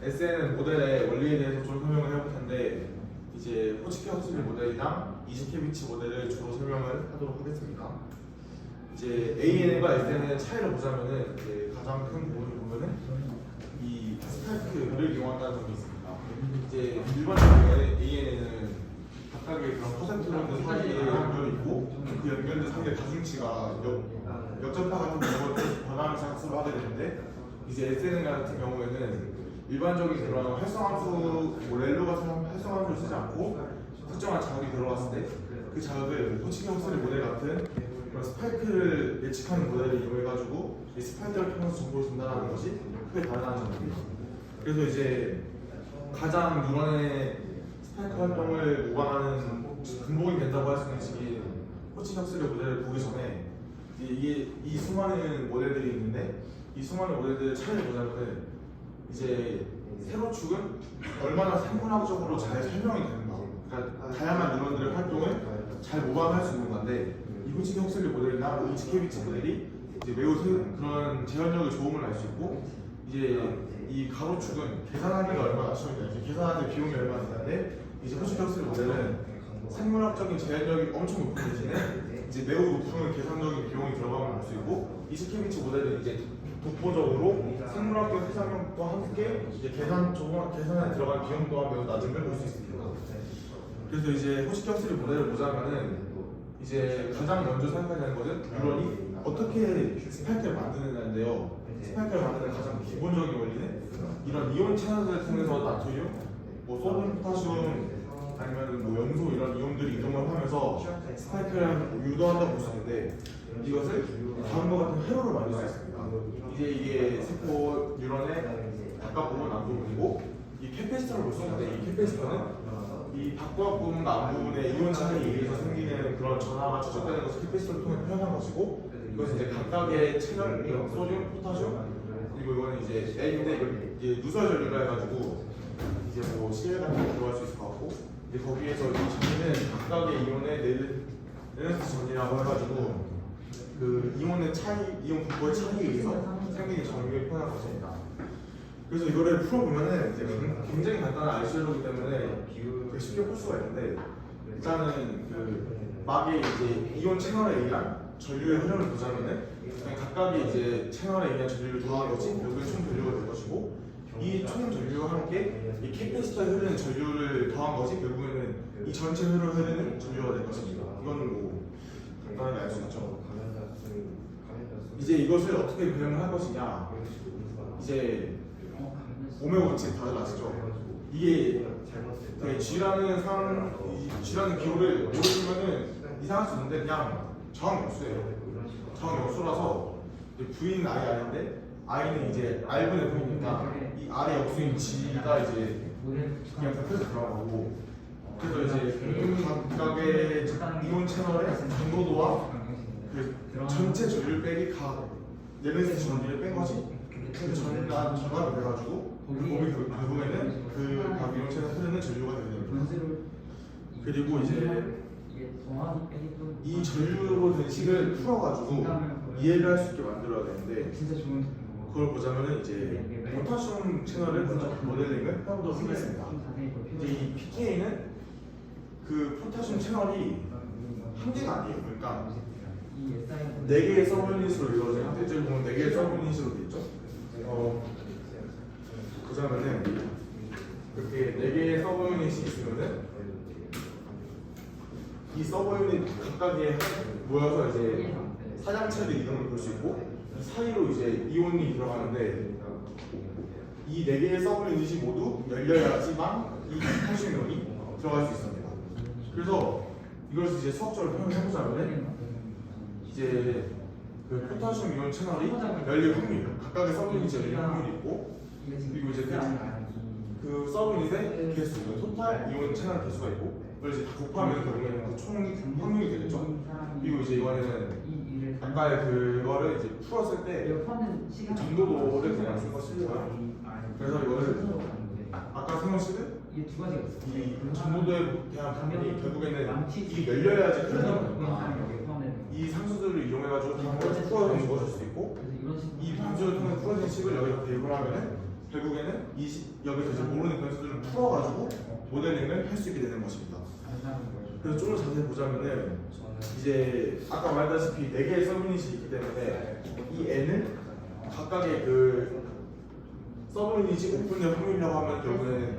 SN 모델의 원리에 대해서 좀 설명을 해볼 텐데 이제 호치키 허슬리 모델이랑 이즈케비치 모델을 주로 설명을 하도록 하겠습니다. 이제 AN과 SN의 차이를 보자면은 이제 가장 큰 부분을 보면은 이 스파이크를 이용한다는 점이 있습니다. 이제 일반적으로 AN에는 각각의 그런 퍼센트론들 사이에 연결이 있고 그 연결들 사이의 다중치가 역전파 같은 경우는 변화하면서 학습을 하게 되는데 이제 SN 같은 경우에는 일반적인 그런 활성함수, 뭐 렐로 같은 활성함수를 쓰지 않고 특정한 자극이 들어갔을 때 그 자극을 호치키 허슬리 모델 같은 그런 스파이크를 예측하는 모델을 이용해가지고 이 스파이크를 통해서 정보를 전달하는 것이 크게 다르다는 점입니다. 그래서 이제 가장 뉴런의 스파이크 활동을 모방하는 근본이 된다고 할 수 있는 식인 호치키 허슬리 모델을 보기 전에 이게 이 수많은 모델들이 있는데 이 수많은 모델들의 차이를 보자면은 이제 세로축은 얼마나 생물학적으로 잘 설명이 되는가, 그러니까 다양한 뉴런들의 활동을 잘 모방할 수 있는 건데 이 호치키 허슬리 모델이나 이즈케비치 모델이 이제 매우 그런 재현력의 좋음을 알 수 있고 이제 이 가로축은 계산하기가 얼마나 쉬운데 이제 계산하는 비용이 얼마나 되는데 이제 호치키 허슬리 모델은 생물학적인 재현력이 엄청 높은 대신에 이제 매우 높은 계산적인 비용이 들어가면 알 수 있고 이즈케비치 모델은 이제 독보적으로 생물학적 해상력과 함께 이제 계산에 들어간 비용 또한 매우 낮은 걸 볼 수 있습니다. 그래서 이제 호치키 허슬리 모델을 보자면은 이제 가장 먼저 생각해야 되는 것은 뉴런이 어떻게 스파이크를 만드느냐인데요. 스파이크를 만드는 가장 기본적인 원리는 이런 이온 채널을 통해서 나트륨, 뭐 소듐, 포타슘 아니면 뭐 염소 이런 이온들이 이동을 하면서 스파이크를 유도한다고 볼 수 있는데 이것을 다음과 같은 회로를 만들 수 있습니다. 이제 이게 세포 뉴런의 바깥 부분 앞부분이고 이 캐패시터를 볼 수 있는데 이 캐패시터는 이 바깥 부분과 앞부분의 이온 차이에 의해서 생기는 그런 전하가 추적되는 것을 캐패시터를 통해 표현한 것이고 이것은 이제 각각의 채널, 소듐, 포타슘 그리고 이거는 이제 A인데 이걸 이제 누설 전류라 해가지고 이제 뭐 CL 같은 거 들어갈 수 있을 것 같고 이제 거기에서 이 전기는 각각의 이온의 밸런스 전이라고 해가지고 그 이온의 차이, 이온 분포의 차이에 의해서 생기는 전류를 표현한 것입니다. 그래서 이거를 풀어보면은 이제 굉장히 간단한 RCL이기 때문에 되게 쉽게 풀 수가 있는데 일단은 그 막의 이제 이온 채널에 의한 전류의 흐름을 보자면은 각각의 이제 채널에 의한 전류를 더한 것이 결국엔 총 전류가 될 것이고 이 총 전류와 함께 이 캐패시터에 흐르는 전류를 더한 것이 결국에는 이 전체 흐름을 흐르는 전류가 될 것입니다. 이거는 뭐 간단하게 알 수 있죠. 이제 이것을 어떻게 변형을 할 것이냐 이제 오메오 원칙 다들 아시죠? 이게 G라는 기호를 모르시면은 이상할 수 있는데 그냥 정확 역수예요. 정확 역수라서 V는 I 아닌데 I는 이제 R분의 V니까 이 R의 역수인 G가 이제 그냥 대표에서 들어가고 그래서 이제 각각의 이온 채널의 정도도와 그 전체 전류 빼기 각 밸런스 전류를 뺀 것이 그 전압이 돼가지고 결국에는 그 각 이온 채널에 흐르는 전류가 되게 됩니다. 그리고 이제 이 전류로 된 식을 풀어가지고 이해를 할 수 있게 만들어야 되는데 그걸 보자면은 이제 포타슘 채널을 먼저 모델링을 해보도록 하겠습니다. 이제 이 pK는 그 포타슘 채널이 한 개가 아니에요. 그러니까 4개의 서브유닛으로 이루어져 있는데 지금 보면 4개의 서브유닛으로 되어 있죠. 보자면은 이렇게 4개의 서브유닛이 있으면은 이 서브유닛 각각에 모여서 이제 사장체의 이동을 볼 수 있고 이 사이로 이제 이온이 들어가는데 이 4개의 서브유닛이 모두 열려야지만 이 포타슘 이온이 들어갈 수 있습니다. 그래서 이것을 이제 수학적으로 표현해보자면 이제 그 포타슘 이온 채널이 열릴 확률, 각각의 서브유닛이 열릴 확률이 있고 그리고 이제 그 서브유닛의 개수, 토탈 이온 채널 개수가 있고 그걸 이제 다 곱하면 결국에는 그 총 확률이 되겠죠. 그리고 이제 이번에는 아까 그거를 이제 풀었을 때 정도도를 그냥 쓴 것이고요. 그래서 이거를 아까 세운 식은 이 정도도에 대한 부분이 결국에는 이 열려야지 흐르는 이 상수들을 이용해가지고 다음으로 풀어서 적어줄 수 있고 이 변수를 통해 풀어진 식을 여기다 대입을 하면은 결국에는 여기서 이제 모르는 변수들을 풀어가지고 모델링을 할 수 있게 되는 것입니다. 그래서 좀 더 자세히 보자면은 이제 아까 말했다시피 4개의 서브유닛이 있기 때문에 이 n을 각각의 그 서브유닛이 오픈될 확률이라고 하면 결국에는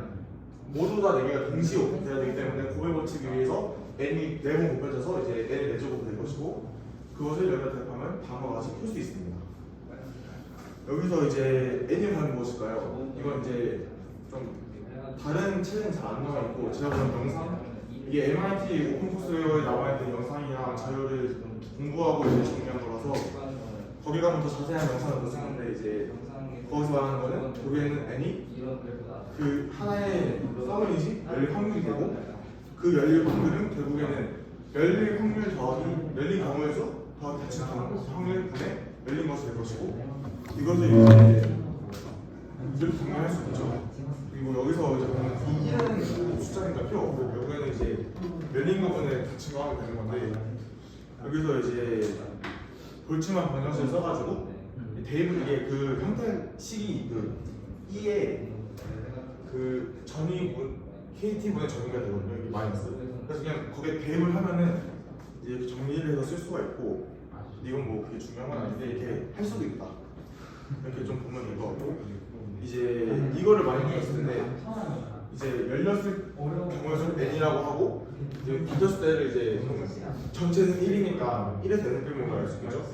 모두 다 4개가 동시에 오픈돼야 되기 때문에 곱해 붙이기 위해서 n이 4번 곱해져서 이제 n이 4제곱 될 것이고 그것을 여기다 대입하면 다음과 같이 풀 수 있습니다. 여기서 이제 n이 과연 무엇일까요? 이건 이제 좀 다른 책은 잘 안 나와 있고 제가 본 영상 이게 MIT 오픈코스에 나와 있는 영상이나 자료를 공부하고 이제 정리한 거라서 거기 가면 더 자세한 영상을 볼 수 있는데 이제 거기서 말하는 거는 결국에는 n이 그 하나의 서브유닛이 열릴 확률이 되고 그 열릴 확률은 결국에는 열릴 확률 더하기 열린 경우의 수 더하기 닫힌 확률 분의 열린 것이 될 것이고 이것을 이제 이렇게 정리할 수 있죠. 그리고 여기서 이제 보면 이 1은 숫자니까 필요 없고 결국에는 이제 열린 부분에 닫힌 거 하면 되는 건데 여기서 이제 볼츠만 방정식을 써가지고 대입을 이게 그 형태식이 그 E의 그 전위 KT분의 전위가 되거든요. 이게 마이너스. 그래서 그냥 거기에 대입을 하면은 이제 정리를 해서 쓸 수가 있고 이건 뭐 그게 중요한 건 아닌데 이렇게 할 수도 있다. 이렇게 좀 보면 될 것 같고 이제 이거를 많이 봤을 텐데 이제 열렸을 경우에는 n이라고 하고 이제 닫혔을 때를 이제 전체는 1이니까 1에서 n 빼면 알 수 있겠죠.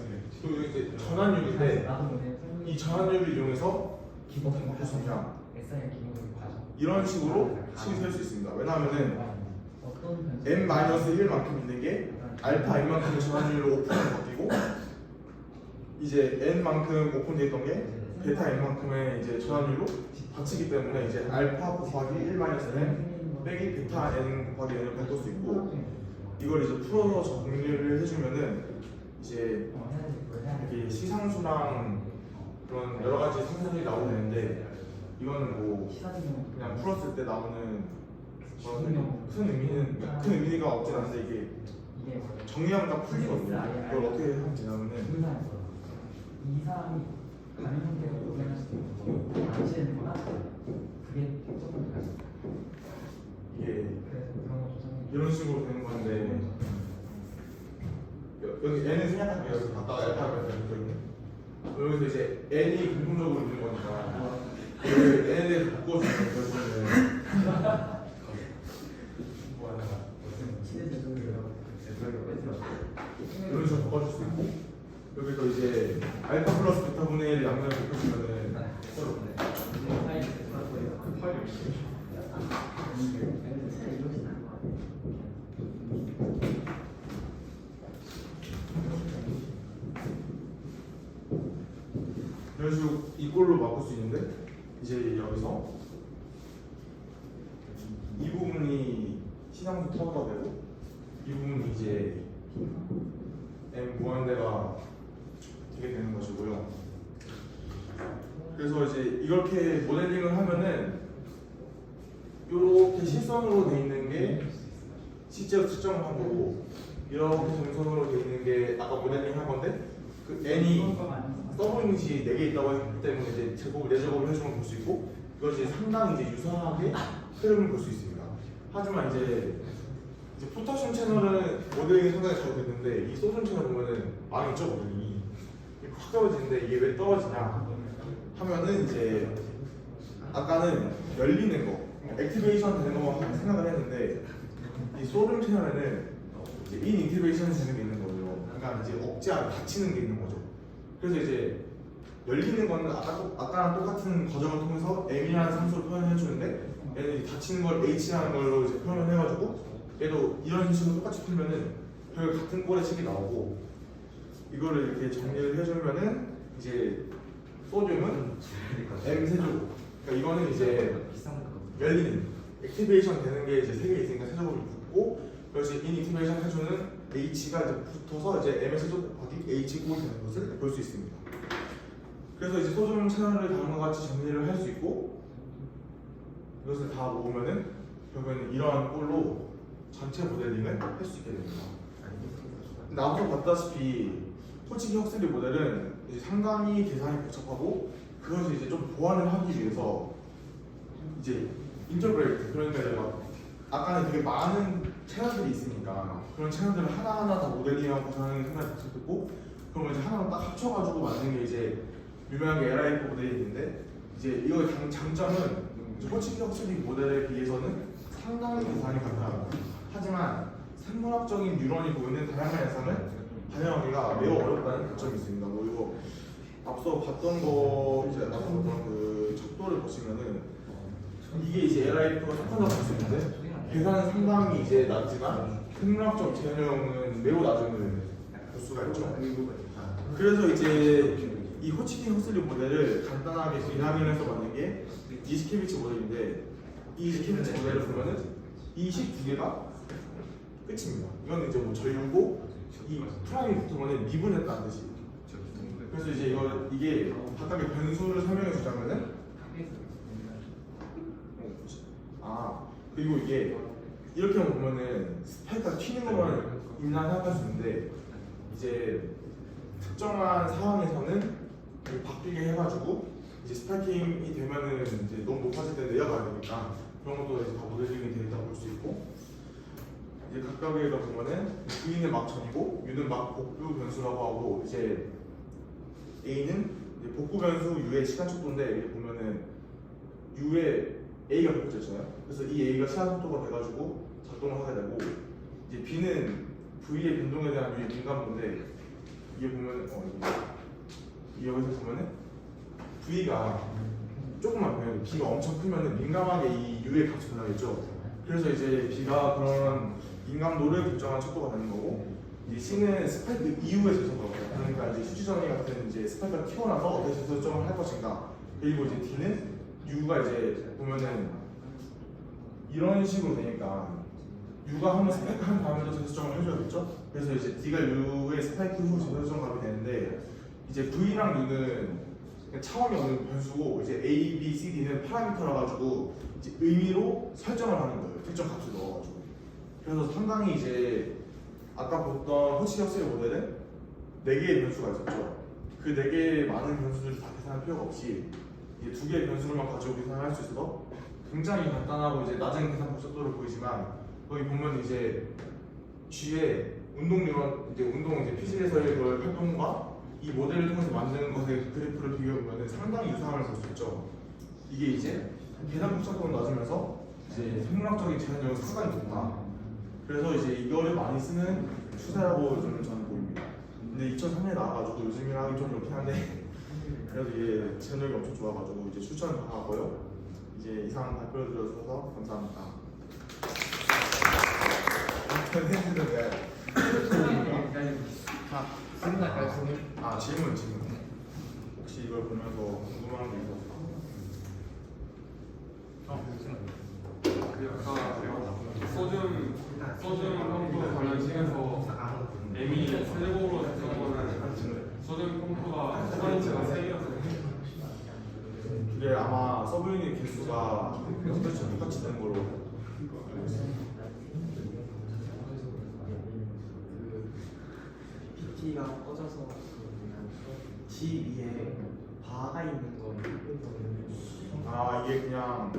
그리고 이제 전환율인데 이 전환율을 이용해서 무슨냐 이런 식으로 식이 셀 수 있습니다. 왜냐하면은 n-1만큼 있는 게 알파 n만큼의 전환율로 오픈을 바뀌고 이제 n만큼 오픈되어 있던 게 베타 n만큼의 이제 전환율로 바치기 때문에 이제 알파 곱하기 1-n 빼기 베타 n 곱하기 n을 바꿀 수 있고 이걸 이제 풀어서 정리를 해주면은 이제 이렇게 시상수랑 그런 여러 가지 상수들이 나오게 되는데 이거는 뭐 그냥 풀었을 때 나오는 큰 의미가 없진 않은데 이게 정리하면 딱 풀리거든요. 이걸 어떻게 하면 되냐면은 이 사람이 다른 형태로 표현할 수도 있고 당시에는 그게 조금 다르죠. 이게 이런 식으로 되는 건데 여기 n은 생략할게요. 여기 아까 알파가 여기서 이제 n이 공통적으로 있는 거니까 여기 n에 대해서 바꿔주는 결국에는 이런 식으로 바꿔줄 수 있고 여기서 이제 알파 플러스 베타 분의 1 양면을 곱해주면은 이런 식으로 이 꼴로 바꿀 수 있는데 이제 여기서 이 부분이 시상수 터가 되고 이 부분이 이제 m 무한대가 되게 되는 것이고요. 그래서 이제 이렇게 모델링을 하면은 이렇게 실선으로 돼 있는 게 실제로 측정을 한 거고 이렇게 점선으로 돼 있는 게 아까 모델링 한 건데 그 n이 서브유닛이 4개 있다고 했기 때문에 이제 제곱을 4제곱을 해주면 볼 수 있고 이것이 상당히 이제 유사하게 흐름을 볼 수 있습니다. 하지만 이제 포타슘 채널은 모델링이 상당히 잘 됐는데 이 소듐 채널 보면은 망했죠 모델링이. 확 떨어지는데 이게 왜 떨어지냐 하면은 이제 아까는 열리는 거 액티베이션 되는 것만 생각을 했는데 이 소듐 채널에는 이제 인액티베이션 되는 게 있는 거죠. 그러니까 이제 억제하게 닫히는 게 있는 거죠. 그래서 이제 열리는 거는 아까랑 똑같은 과정을 통해서 m이라는 함수로 표현해 주는데 얘는 닫히는 걸 h라는 걸로 이제 표현을 해가지고 얘도 이런 식으로 똑같이 풀면은 결국 같은 꼴의 식이 나오고 이거를 이렇게 정리를 해주면은 이제 소듐은 m 세제곱. 그러니까 이거는 이제 열리는 액티베이션 되는 게 이제 3개 있으니까 세제곱을 붙고 그래서 인 액티베이션 해주는 h가 이제 붙어서 이제 m의 세제곱 곱하기 h 꼴이 되는 것을 볼 수 있습니다. 그래서 이제 소듐 채널을 다음과 같이 정리를 할 수 있고 이것을 다 모으면은 결국에는 이러한 꼴로 전체 모델링을 할 수 있게 됩니다. 근데 앞서 봤다시피 솔직히 헉슬리 모델은 이제 상당히 계산이 복잡하고 그것을 이제 좀 보완을 하기 위해서 이제 인터그레이트, 그러니까 이제 막 아까는 되게 많은 채널들이 있으니까 그런 채널들을 하나하나 다 모델링하고 하는 생각이 들었고, 그런 걸 이제 하나로 딱 합쳐가지고 만든 게 이제 유명한 게 LIF 모델이 있는데, 이제 이거의 장점은 호치키 허슬리 모델에 비해서는 상당히 계산이 간단합니다. 하지만 생물학적인 뉴런이 보이는 다양한 현상을 반영하기가 매우 어렵다는 단점이 있습니다. 뭐 이거 앞서 봤던 거, 이제 앞서 봤던 그 척도를 보시면은 이게 이제 LIF가 속한다고 볼 수 있는데, 계산은 상당히 이제 낮지만 생물학적 재현형은 매우 낮은 볼 수가 있죠. 그래서 이제 이 호치키 허슬리 모델을 간단하게 비난을 해서 만든 게 이시케비치 모델인데, 이 이시케비치 모델을 보면은 이 식 두 개가 끝입니다. 이건 이제 뭐 절고 이 프라임이 붙으면 미분했다는 뜻이. 그래서 이제 이게 각각의 변수를 설명해 주자면은, 그리고 이게 이렇게 보면은 스파이크가 튀는 것만 있나 생각할 수 있는데, 이제 특정한 상황에서는 바뀌게 해가지고 이제 스파이킹이 되면은 이제 너무 높아질 때 내려가야 되니까 그런 것도 이제 다 모델링이 되어 있다고 볼 수 있고, 이제 각각의 거 보면은 V는 막 전이고 U는 막 복부 변수라고 하고, 이제 A는 이제 복부 변수 U의 시간 척도인데, 여기 보면은 U의 A가 복구됐잖아요. 그래서 이 A가 시간 속도가 돼가지고 작동을 하게 되고, 이제 B는 V의 변동에 대한 U의 민감도인데, 이게 보면 여기서 보면은 V가 조금만 보면 B가 엄청 크면은 민감하게 이 U의 값이 변하겠죠. 그래서 이제 B가 그런 민감도를 결정한 척도가 되는 거고, 이제 C는 스파이크 이후의 재설정, 그러니까 이제 휴지정리 같은 이제 스파이크가 튀어나서 어떻게 재설정을 할 것인가. 그리고 이제 D는 U가 이제 보면은 이런 식으로 되니까 U가 한번 스파이크 한 다음에도 재설정을 해줘야겠죠. 그래서 이제 D가 U의 스파이크 후 재설정 값이 되는데, 이제 V랑 U는 차원이 없는 변수고, 이제 A, B, C, D는 파라미터라 가지고 이제 의미로 설정을 하는 거예요. 특정 값을 넣어가지고. 그래서 상당히 이제 아까 봤던 호치키 허슬리 모델은 4개의 변수가 있었죠. 그 4개의 많은 변수들을 다 계산할 필요가 없이 이게 2개의 변수를만 가지고 계산을 할 수 있어서 굉장히 간단하고 이제 낮은 계산 복잡도를 보이지만, 거기 보면 이제 G의 운동 뉴런, 이제 운동 이제 피질에서의 그 활동과 이 모델을 통해서 만드는 것의 그래프를 비교해 보면 상당히 유사함을 볼 수 있죠. 이게 이제 계산 복잡도는 낮으면서 이제 생물학적인 재현력은 상당히 높다. 그래서 이제 이거를 많이 쓰는 추세라고 좀 저는 보입니다. 근데 2003년에 나와가지고 요즘이랑 하기 좀 그렇긴 한데, 그래도 이게 재현력이 엄청 좋아가지고 이제 추천 강하고요. 이제 이상 발표를 들어주셔서 감사합니다. 질문. 혹시 이걸 보면서 궁금한 게 있었어요? 아까 소듐 펌프 관련식에서 M이 세제곱으로 됐던 거는 소듐 펌프가 포인트가 3개였어요. 그게 아마 서브유닛 개수가 똑같이 되는 걸로 알고 있습니다. PT가 꺼져서 G 위에 바가 있는 거. 이게 그냥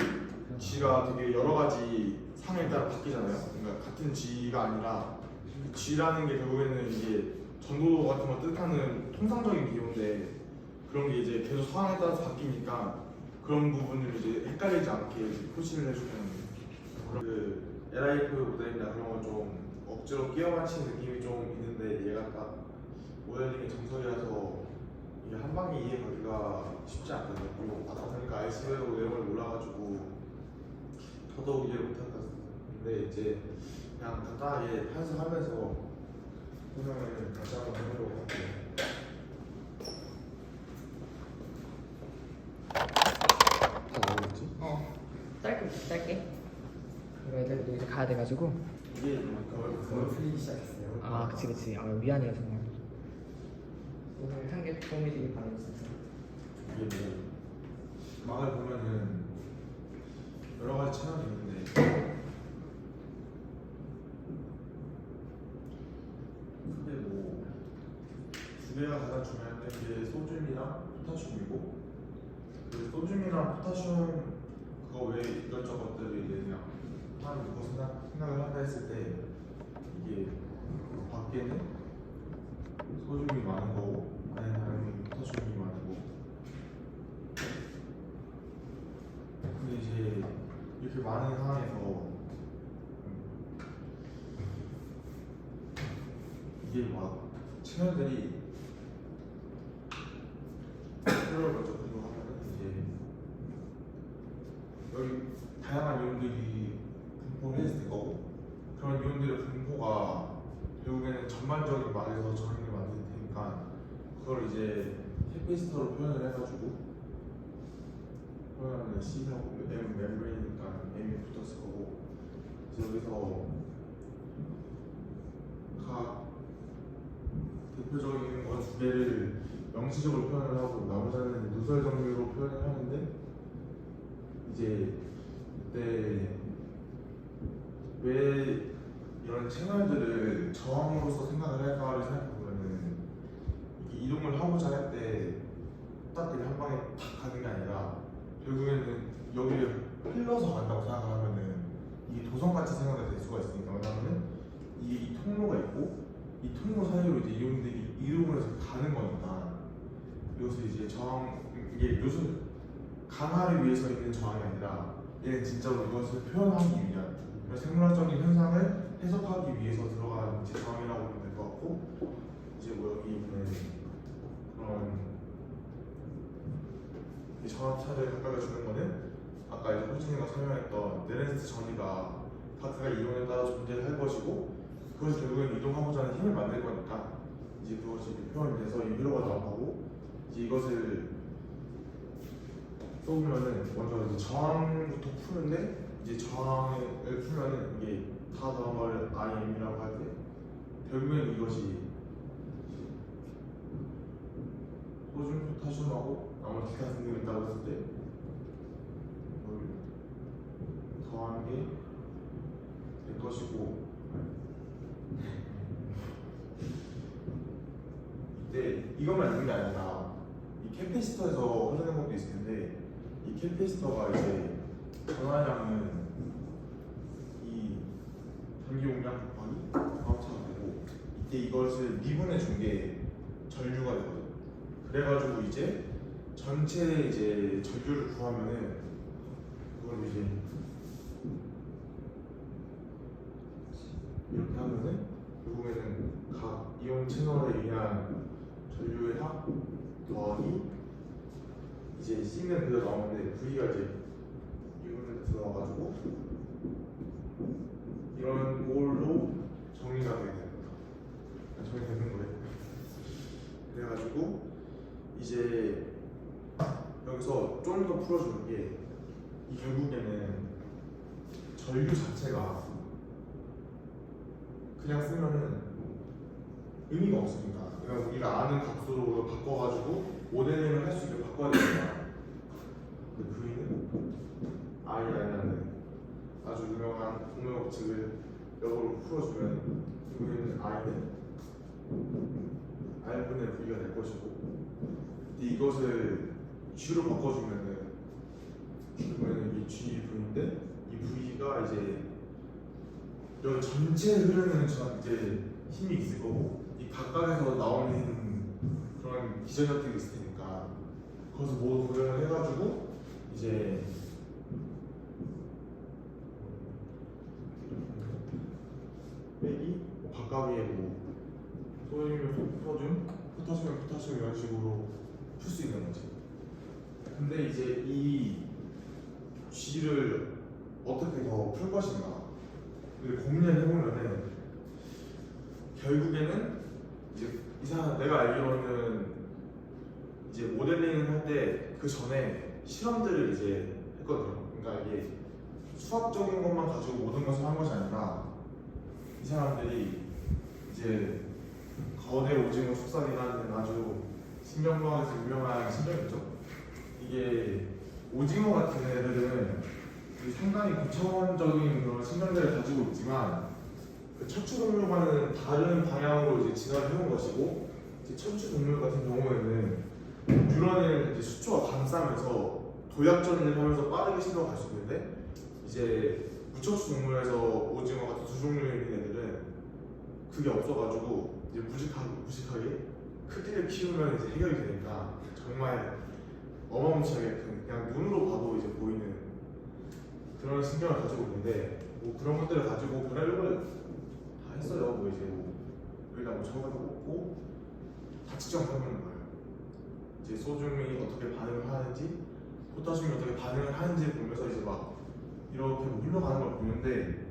G가 되게 여러 가지 상에 따라 바뀌잖아요. 그러니까 같은 G가 아니라 G라는 게 결국에는 이게 전도 같은 걸 뜻하는 통상적인 비유인데, 그런 게 이제 계속 상황에 따라서 바뀌니까 그런 부분을 이제 헷갈리지 않게 표시를 해주는 그 LIF 모델이나 그런 건 좀 억지로 끼워 맞히는 느낌이 좀 있는데, 얘가 딱 모델링의 정석이라서 이게 한 방에 이해하기가 쉽지 않거든요. 아까 보니까 IC로 내용을 몰라가지고 더더욱 이해를 못할 것 같습니다. 근데 이제 그냥 간단하게 해석하면서 설명을 다시 한번 해보려고 할게요. 다 나오겠지? 짧게. 이거 애들 이제 가야 돼가지고. 이게 그걸 풀리기 시작했어요. 아, 그치. 아, 미안해요, 정말. 오늘 상계 도움이 되길 바라겠습니다. 이게 뭐 망을 보면은 여러 가지 채널이 있는데, 근데 뭐 두 개가 가장 중요한 게 소듐이랑 포타슘이고, 그 소듐이랑 포타슘 그거 외에 이것저것들을 이제 그냥 한 이거 생각을 한다 했을 때 이게 밖에는 소듐이 많은 거고 안에 당연히 포타슘이 많은 거고. 근데 이제 이렇게 많은 상황에서 이게 막 친구들이 새로운 걸 접근을 하면은 이제 여기 다양한 이온들이 분포를 했을 거고 그런 이온들의 분포가 결국에는 전반적인 말에서 저항을 만들 테니까 그걸 이제 캐피시터로 표현을 해가지고 표현하는 C하고 M 멤브레인이니까 M이 붙었을 거고 이제 여기서 각 대표적인 거 두 개를 명시적으로 표현을 하고 나머지는 누설 정리로 표현을 하는데 이제 이때 왜 이런 채널들을 저항으로서 생각을 할까를 생각해보면은 이게 이동을 하고자 할 때 딱 그냥 한 방에 탁 가는 게 아니라 결국에는 여기를 흘러서 간다고 생각을 하면은 이게 도성같이 생각이 될 수가 있으니까 왜냐면은 이 통로가 있고 이 통로 사이로 이제 이온들이 이동을 해서 가는 거니까 이것을 이제 저항 이게 요즘 강화를 위해서 있는 저항이 아니라 얘는 진짜로 이것을 표현하기 위한 생물학적인 현상을 해석하기 위해서 들어간 이제 저항이라고 보면 될 것 같고 이제 뭐 여기 있는 그런 이 전압차를 각각을 주는 거는 아까 이제 호진이가 설명했던 네렌스트 전이가 각각의 이론에 따라 존재할 것이고 그것이 결국엔 이동하고자 하는 힘을 만들 거니까 이제 그것이 표현이 돼서 이 회로가 나오고 이제 이것을 써보면은 먼저 이제 저항부터 푸는데 이제 저항을 풀면은 이게 다 더한 걸 IM이라고 할 때 결국엔 이것이 소듐, 포타슘하고 나머지 기타 등등이 있다고 했을 때 이걸 더한 게 될 것이고 이때 이것만 있는 게 아니라 이 캐피시터에서 흐르는 것도 있을 텐데 이 캐피시터가 이제 전환량은 이 전기 용량 곱하기 전압차가 되고 이때 이것을 미분해 준 게 전류가 되거든. 그래가지고 이제 전체 이제 전류를 구하면은 그걸 이제 이렇게 하면은 결국에는 각 이온 채널에 의한 전류의 합 더하기 이제 C는 그대로 나오는데 V가 이제 이온에 들어가가지고 이런 걸로 정리가 되게 됩니다. 정리되는 거예요. 그래가지고 이제 여기서 좀 더 풀어주는 게 이 결국에는 전류 자체가 그냥 쓰면은 의미가 없으니까 그러니까 우리가 아는 값으로 바꿔가지고 모델링을 할 수 있게 바꿔야 되니까 그 V는 II라는 아주 유명한 동명 법칙을 역으로 풀어주면 결국에는 I는 R분의 V가 될 것이고 근데 이것을 G로 바꿔주면은 결국에는 이 GV인데 이 V가 이제 여기 전체에 흐르는 이제 힘이 있을 거고 이 각각에서 나오는 그런 기전력들이 있을 테니까 그것을 모두 고려를 해가지고 이제 빼기 뭐 각각의 뭐 소듐이면 소듐, 포타슘이면 포타슘 이런 식으로 풀 수 있는 거지. 근데 이제 이 G를 어떻게 더 풀 것인가 고민을 해보면은 결국에는 이제 이상 내가 알기로는 이제 모델링을 할 때 그 전에 실험들을 이제 했거든요. 그러니까 이게 수학적인 것만 가지고 모든 것을 한 것이 아니라 이 사람들이 이제 거대 오징어 숙살이라는 아주 신경과학에서 유명한 신경이죠. 이게 오징어 같은 애들은 상당히 고차원적인 그런 신경들을 가지고 있지만 그 척추 동물과는 다른 방향으로 이제 진화를 해온 것이고 이제 척추 동물 같은 경우에는 뉴런을 이제 수초가 감싸면서 도약전을 하면서 빠르게 신경 갈수 있는데 이제 무척추 동물에서 오징어 같은 두 종류의 있는 애들은 그게 없어가지고 이제 무식하게 크기를 키우면 이제 해결이 되니까 정말 어마무시하게 큰 그냥 눈으로 봐도 이제 보이는 그런 신경을 가지고 있는데 뭐 그런 것들을 가지고 별의별 다 했어요. 뭐 이제 뭐 여기다 뭐 적어도 먹고 다 측정하는 거예요. 이제 소중이 어떻게 반응을 하는지 포타슘이 어떻게 반응을 하는지 보면서 이제 막 이렇게 뭐 흘러가는 걸 보는데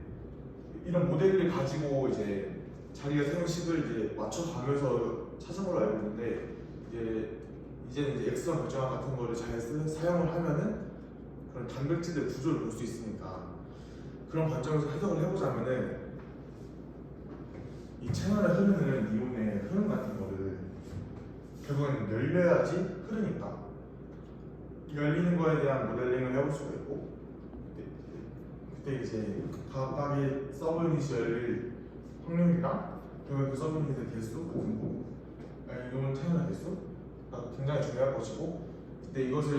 이런 모델을 가지고 이제 자기가 세운 식을 이제 맞춰가면서 찾은 걸로 알고 있는데 이제는 이제 엑스선 결정학 같은 거를 잘 사용을 하면은 그런 단백질의 구조를 볼 수 있으니까 그런 관점에서 해석을 해보자면은 이 채널에 흐르는 이온의 흐름 같은 거를 결국은 열려야지 흐르니까 열리는 거에 대한 모델링을 해볼 수가 있고 그때 이제 각각의 서브유닛이 열릴 확률이랑 결국 그 서브유닛의 개수 같은 거 이온 채널의 개수가 굉장히 중요할 것이고 그때 이것이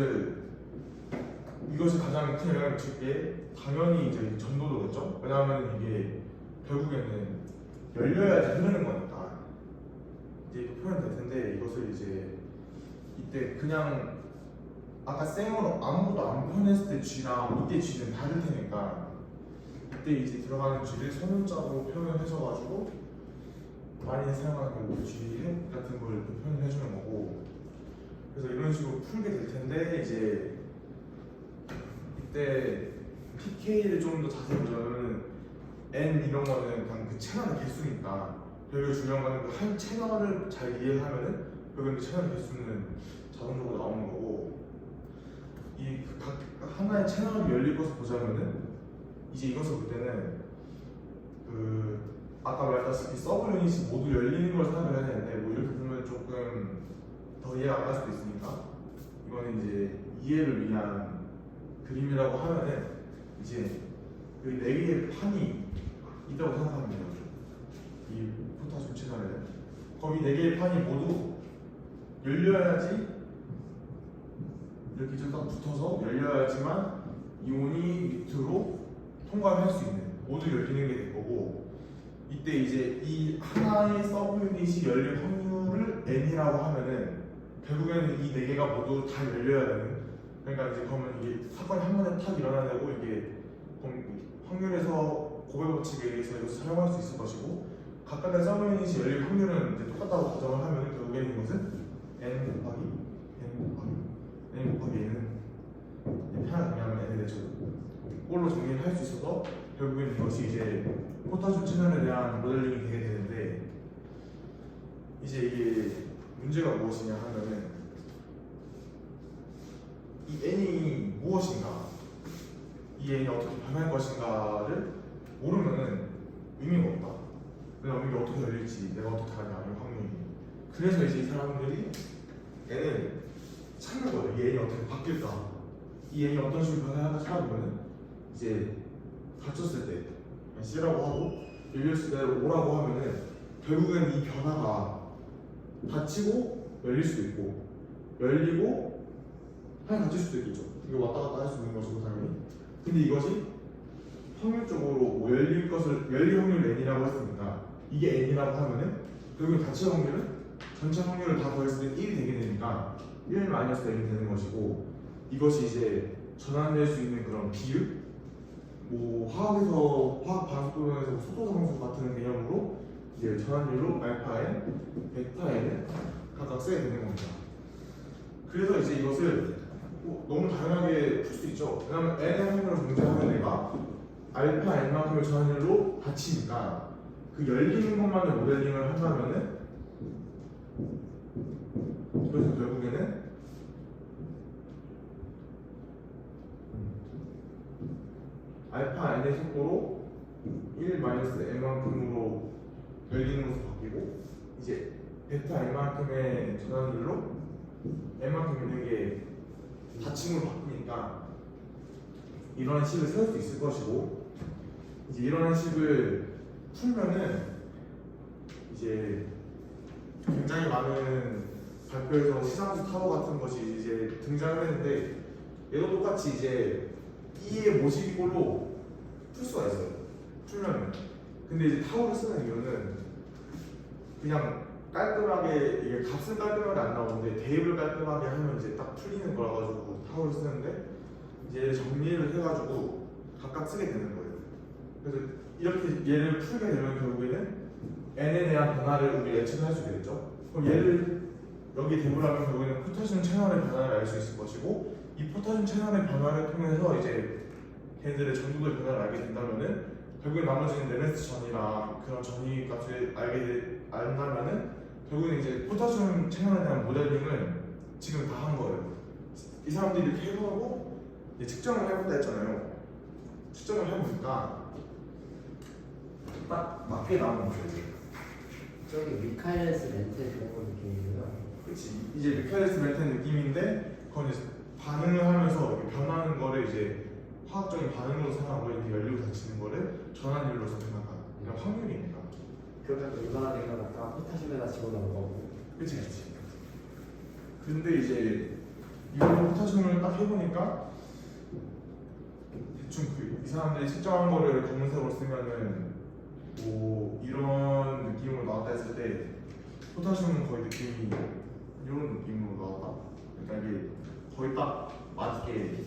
가장 큰 영향을 미칠 게 당연히 이제 전도도겠죠. 왜냐하면 이게 결국에는 열려야지 흐르는 거니까 이제 표현될 텐데 이것을 이제 이때 그냥 아까 생으로 아무것도 안 표현했을 때 G랑 이때 G는 다를 테니까 이때 이제 들어가는 G를 소문자로 표현하셔가지고 많이 사용하는 G 같은 걸 표현해 주는 거고 그래서 이런 식으로 풀게 될 텐데 이제 이때 PK를 좀 더 자세히 보자면 N 이런 거는 그냥 그 채널의 개수니까 결국 중요한 거는 그 한 채널을 잘 이해하면은 결국 그 채널 개수는 자동적으로 나오는 거고 이 각 하나의 채널이 열릴 것을 보자면은 이제 이것을 볼 때는 그 아까 말했다시피 서브 유닛이 모두 열리는 걸 생각을 해야 되는데 뭐 이렇게 보면 조금 더 이해가 안 갈 수도 있으니까 이거는 이제 이해를 위한 그림이라고 하면은 이제 여기 4개의 판이 있다고 생각하면 돼요. 이 포타슘 채널에는 거기 4개의 판이 모두 열려야지 이렇게 딱 붙어서 열려야지만 이온이 밑으로 통과를 할 수 있는 모두 열리는 게 될 거고 이때 이제 이 하나의 서브 유닛이 열릴 확률을 n이라고 하면은 결국에는 이 4개가 모두 다 열려야 되는 그러니까 이제 그러면 이게 사건이 한 번에 탁 일어나야 되고 이게 확률에서 고백 법칙에 의해서 이것을 사용할 수 있을 것이고 각각의 서브 유닛이 열릴 확률은 이제 똑같다고 가정을 하면 결국에는 이것은 n 곱하기 n은 편한 그냥 n에 대해서 꼴로 정리를 할 수 있어서 결국엔 이것이 이제 포타슘 채널에 대한 모델링이 되게 되는데 이제 이게 문제가 무엇이냐 하면은 이 n이 무엇인가 이 n이 어떻게 변할 것인가를 모르면은 의미가 없다. 왜냐면 이게 어떻게 열릴지 내가 어떻게 하냐 이런 확률이 그래서 이제 이 사람들이 n을 찾는 거예요. 이 n이 어떻게 바뀔까 이 n이 어떤 식으로 변할까 찾아보면은 이제 닫혔을 때 C라고 하고 열렸을 때 O라고 하면은 결국엔 이 변화가 닫히고 열릴 수도 있고 열리고 하나 닫힐 수도 있겠죠. 이게 왔다 갔다 할 수 있는 것이고 당연히 근데 이것이 확률적으로 뭐 열릴 확률 n이라고 했으니까 이게 n이라고 하면은 결국엔 닫힐 확률은 전체 확률을 다 더했을 때 1이 되게 되니까 1 마이너스 n이 되는 것이고 이것이 이제 전환될 수 있는 그런 비율 뭐 화학 반응도론에서 소도 상수 같은 개념으로 이제 전환율로 알파 n, 베타 n을 각각 쓰게 되는 겁니다. 그래서 이제 이것을 너무 다양하게 풀 수 있죠. 왜냐하면 n의 확률을 문제하면 내가 알파 n만큼의 전환율로 닫히니까 그 열리는 것만을 모델링을 한다면은 그래서 결국에는 알파 n의 속도로 1-n만큼으로 열리는 것으로 바뀌고 이제 베타 n만큼의 전환율로 n만큼 있는 게 닫힘으로 바뀌니까 이런 식을 세울 수 있을 것이고 이제 이런 식을 풀면은 이제 굉장히 많은 발표에서 시상식 타워 같은 것이 이제 등장을 했는데 얘도 똑같이 이제 E의 모시기꼴로 풀 수가 있어요. 풀면은. 근데 이제 타워를 쓰는 이유는 그냥 깔끔하게 이게 값은 깔끔하게 안 나오는데 대입을 깔끔하게 하면 이제 딱 풀리는 거라 가지고 타워를 쓰는데 이제 정리를 해가지고 각각 쓰게 되는 거예요. 그래서 이렇게 얘를 풀게 되면 결국에는 n에 대한 변화를 우리 예측을 할 수 있겠죠. 그럼 얘를 여기 대입하면 결국에는 포타슘 채널의 변화를 알 수 있을 것이고 이 포타슘 채널의 변화를 통해서 이제 걔네들의 전구의 변화를 알게 된다면은 결국에 나머지는 레네스 전이랑 그런 전이 값을 안다면은 결국엔 이제 포타슘 채널에 대한 모델링을 지금 다 한 거예요. 이 사람들이 이렇게 해보고 이제 측정을 해본다 했잖아요. 측정을 해보니까 딱 맞게 나오는 거예요. 저기 미카엘스 멘트 그런 거 느낌이고요. 그렇지. 이제 미카엘스 멘텐 느낌인데 그건 이제 반응을 하면서 이렇게 변하는 거를 이제 화학적인 반응으로 생각하고 이렇게 열리고 닫히는 거를 전환율로서 생각하는 그냥 확률이니까. 그러면 얼마나 된건 아까 포타슘에다 집어넣은 거고. 그치. 근데 이제 이걸 포타슘을 딱 해보니까 대충 이 사람들이 측정한 거를 검은색으로 쓰면은 뭐 이런 느낌으로 나왔다 했을 때 포타슘은 거의 느낌이 이런 느낌으로 나왔다. 그러니까 이게 거의 딱 맞게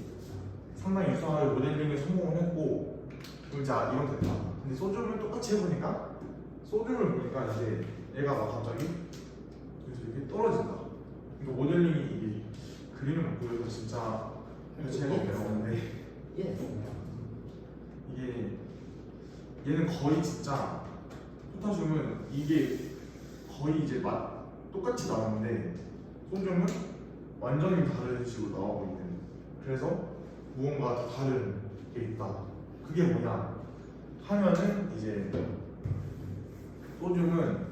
상당히 유사하게 모델링에 성공을 했고 그럼 이제 이건 됐다. 근데 소듐을 똑같이 해보니까 소듐을 보니까 이제 얘가 막 갑자기 그래서 이렇게 떨어진다. 그러니까 모델링이 이게 그림을 못 보여서 진짜 별 차이가 없는데 이해됐습니다. 이게 얘는 거의 진짜 포타슘은 이게 거의 이제 똑같이 나오는데 소듐은 완전히 다른 식으로 나오고 있는. 그래서 무언가 다른 게 있다. 그게 뭐냐 하면은 이제 소듐은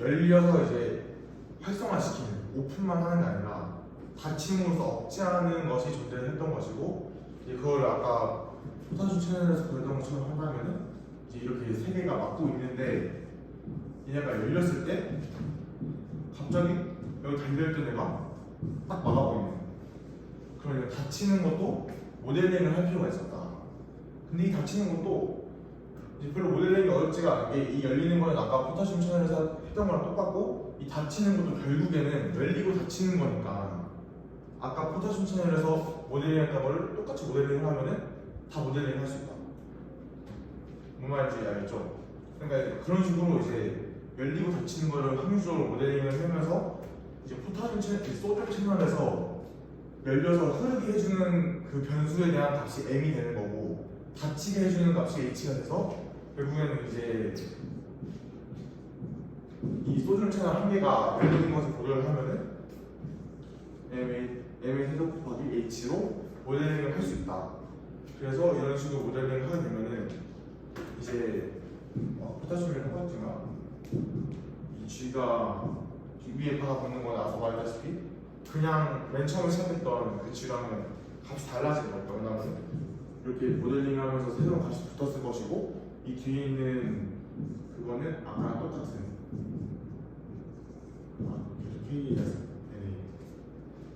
열려서 이제 활성화시키는 오픈만 하는 게 아니라 닫힘으로써 억제하는 것이 존재했던 것이고 이제 그걸 아까 포타슘 채널에서 보였던 것처럼 한다면은 이제 이렇게 세 개가 막고 있는데 얘네가 열렸을 때 갑자기 여기 달려있던 애가 딱 막아버리는. 그러면 닫히는 것도 모델링을 할 필요가 있었다. 근데 이 닫히는 것도 이제 별로 모델링이 어렵지가 않게 이 열리는 거는 아까 포타슘 채널에서 했던 거랑 똑같고 이 닫히는 것도 결국에는 열리고 닫히는 거니까 아까 포타슘 채널에서 모델링 했던 거를 똑같이 모델링을 하면은 다 모델링 할 수 있다. 뭔 말인지 알겠죠? 그러니까 그런 식으로 이제 열리고 닫히는 거를 확률적으로 모델링을 하면서 이제 포타슘 채널, 소듐 채널에서 열려서 흐르게 해주는 그 변수에 대한 값이 m이 되는 거고 닫히게 해주는 값이 h가 돼서 결국에는 이제 이 소듐 채널 한 개가 열리는 것을 고려를 하면은 m의 세제곱 곱하기 h로 모델링을 할 수 있다. 그래서 이런 식으로 모델링을 하게 되면은 이제 포타슘을 해봤지만 이 G가 위에 바닥 붙는 건 아까 말했다시피 그냥 맨 처음에 시작했던 그 G랑은 값이 달라진 거니까. 왜냐면 이렇게 모델링하면서 새로운 값이 붙었을 것이고 이 뒤에 있는 그거는 아까랑 똑같은 K였어요.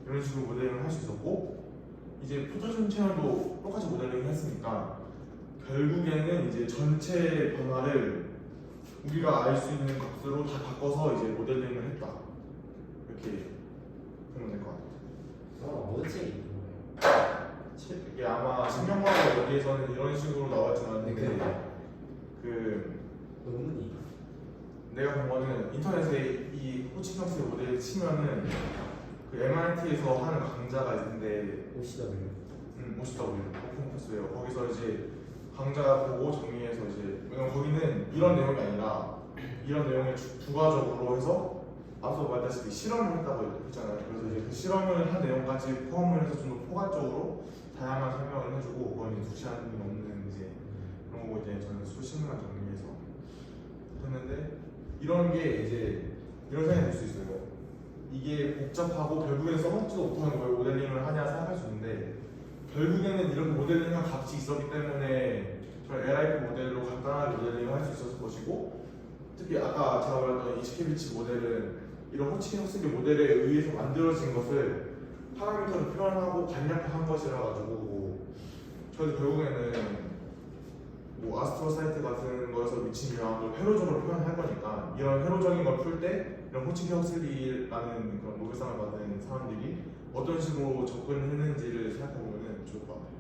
이런 식으로 모델링을 할 수 있었고 이제 포타슘 채널도 똑같이 모델링을 했으니까 결국에는 이제 전체 변화를 우리가 알 수 있는 값으로 다 바꿔서 이제 모델링을 했다. 이렇게 보면 될 것 같아요. 어느 책이 있는 거예요? 이게 아마 신경과학 여기에서는 이런 식으로 나왔진 않는데 네. 그 논문이 내가 본 거는 인터넷에 이 호치킨스 모델을 치면은 그 MIT에서 하는 강좌가 있는데 OCW. OCW 오픈 코스예요. 거기서 이제 강좌 보고 정리해서 이제 왜냐면 거기는 이런 내용이 아니라 이런 내용을 부가적으로 해서 앞서 말했다시피 실험을 했다고 했잖아요. 그래서 이제 그 실험을 한 내용까지 포함을 해서 좀 더 포괄적으로 다양한 설명을 해주고 그건 이제 2시간이 넘는 이제 그런 거고 이제 저는 수십만 정리해서 했는데 이런 게 이제 이런 생각이 들 수 있어요. 이게 복잡하고 결국에는 써먹지도 못하는 걸 모델링을 하냐 생각할 수 있는데 결국에는 이렇게 모델링한 값이 있었기 때문에 저 LIP 모델로 간단하게 모델링을 할 수 있었을 것이고 특히 아까 제가 말했던 이시케비치 모델은 이런 호치킨스키 모델에 의해서 만들어진 것을 파라미터를 표현하고 간략화한 것이라 가지고 저희도 결국에는 뭐 아스트로사이트 같은 거에서 미친 영향을 회로적으로 표현할 거니까 이런 회로적인 걸 풀 때 이런 호치키 헉슬리라는 그런 노벨상을 받은 사람들이 어떤 식으로 접근했는지를 생각해 보면 좋을 것 같아요.